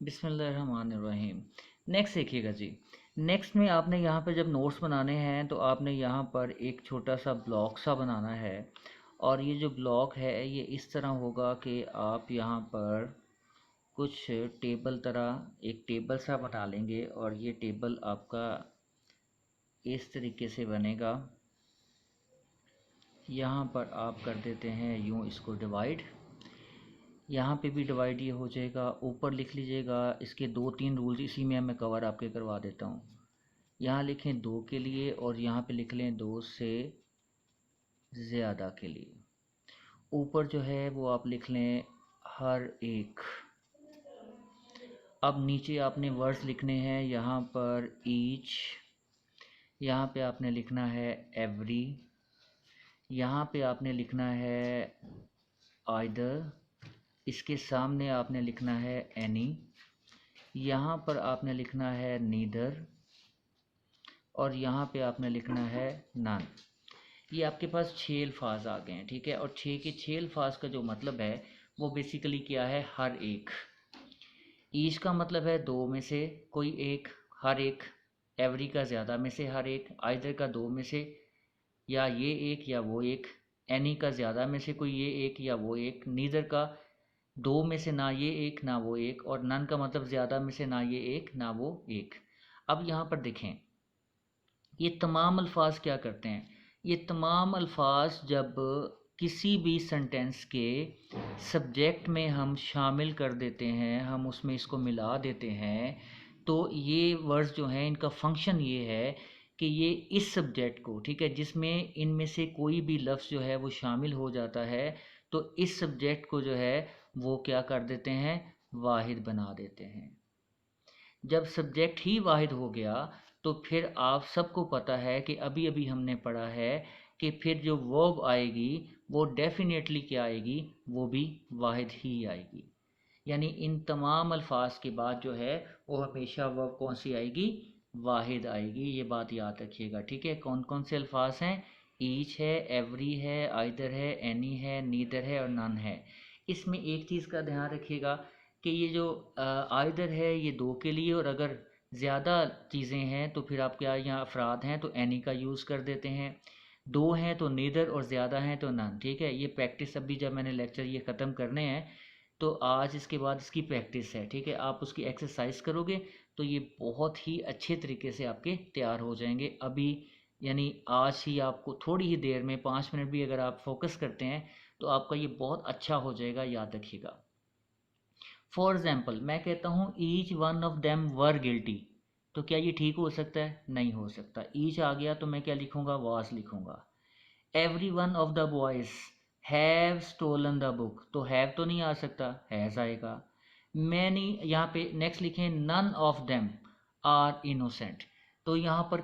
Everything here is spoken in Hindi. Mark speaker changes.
Speaker 1: बिस्मिल्लाहिर्रहमानिर्रहीम। नेक्स्ट देखिएगा जी। नेक्स्ट में आपने यहाँ पे जब नोट्स बनाने हैं तो आपने यहाँ पर एक छोटा सा ब्लॉक सा बनाना है, और ये जो ब्लॉक है ये इस तरह होगा कि आप यहाँ पर कुछ टेबल तरह एक टेबल सा बना लेंगे, और ये टेबल आपका इस तरीके से बनेगा। यहाँ पर आप कर देते हैं यूँ इसको डिवाइड, यहाँ पे भी डिवाइड ये हो जाएगा। ऊपर लिख लीजिएगा इसके 2-3 रूल्स, इसी में मैं कवर आपके करवा देता हूँ। यहाँ लिखें 2 के लिए, और यहाँ पे लिख लें 2 से ज़्यादा के लिए। ऊपर जो है वो आप लिख लें हर एक। अब नीचे आपने वर्ड्स लिखने हैं, यहाँ पर ईच, यहाँ पे आपने लिखना है एवरी, यहाँ पे आपने लिखना है आइदर, इसके सामने आपने लिखना है एनी, यहाँ पर आपने लिखना है नीदर, और यहाँ पे आपने लिखना है नन। ये आपके पास 6 अल्फाज आ गए हैं, ठीक है। और 6 के 6 अल्फाज का जो मतलब है वो बेसिकली क्या है, हर एक। ईच का मतलब है 2 में से कोई एक, हर एक। एवरी का ज़्यादा में से हर एक, आइदर का 2 में से या ये एक या वो एक, एनी का ज़्यादा में से कोई ये एक या वो एक, नीदर का 2 में से ना ये एक ना वो एक, और नन का मतलब ज़्यादा में से ना ये एक ना वो एक। अब यहाँ पर देखें ये तमाम अल्फाज क्या करते हैं। ये तमाम अल्फाज जब किसी भी सेंटेंस के सब्जेक्ट में हम शामिल कर देते हैं, हम उसमें इसको मिला देते हैं, तो ये वर्ड्स जो हैं इनका फंक्शन ये है कि ये इस सब्जेक्ट को, ठीक है, जिसमें इनमें से कोई भी लफ्ज़ जो है वो शामिल हो जाता है, तो इस सब्जेक्ट को जो है वो क्या कर देते हैं, वाहिद बना देते हैं। जब सब्जेक्ट ही वाहिद हो गया तो फिर आप सबको पता है कि अभी अभी हमने पढ़ा है कि फिर जो वर्ब आएगी वो डेफिनेटली क्या आएगी, वो भी वाहिद ही आएगी। यानी इन तमाम अल्फाज के बाद जो है वो हमेशा वर्ब कौन सी आएगी, वाहिद आएगी। ये बात याद रखिएगा, ठीक है। कौन कौन से अल्फाज हैं, ईच है, एवरी है, आइदर है, एनी है, नीदर है और नन है। इसमें एक चीज़ का ध्यान रखिएगा कि ये जो आइदर है ये 2 के लिए, और अगर ज़्यादा चीज़ें हैं तो फिर आप क्या, यहाँ अफराद हैं तो एनी का यूज़ कर देते हैं, 2 हैं तो नीदर, और ज़्यादा हैं तो नन, ठीक है। ये प्रैक्टिस अभी जब मैंने लेक्चर ये ख़त्म करने हैं तो आज इसके बाद इसकी प्रैक्टिस है, ठीक है। आप उसकी एक्सरसाइज करोगे तो ये बहुत ही अच्छे तरीके से आपके तैयार हो जाएंगे। अभी यानी आज ही आपको थोड़ी ही देर में 5 मिनट भी अगर आप फोकस करते हैं तो आपका ये बहुत अच्छा हो जाएगा, याद रखिएगा। फॉर एग्जाम्पल मैं कहता हूँ each one of them were guilty, तो क्या ये ठीक हो सकता है, नहीं हो सकता। ईच आ गया तो मैं क्या लिखूंगा, वाज लिखूंगा। Every one of the boys have stolen the book, तो हैव तो नहीं आ सकता, हैज़ आएगा। मैनी, यहाँ पे नेक्स्ट लिखें none of them are innocent, तो यहाँ पर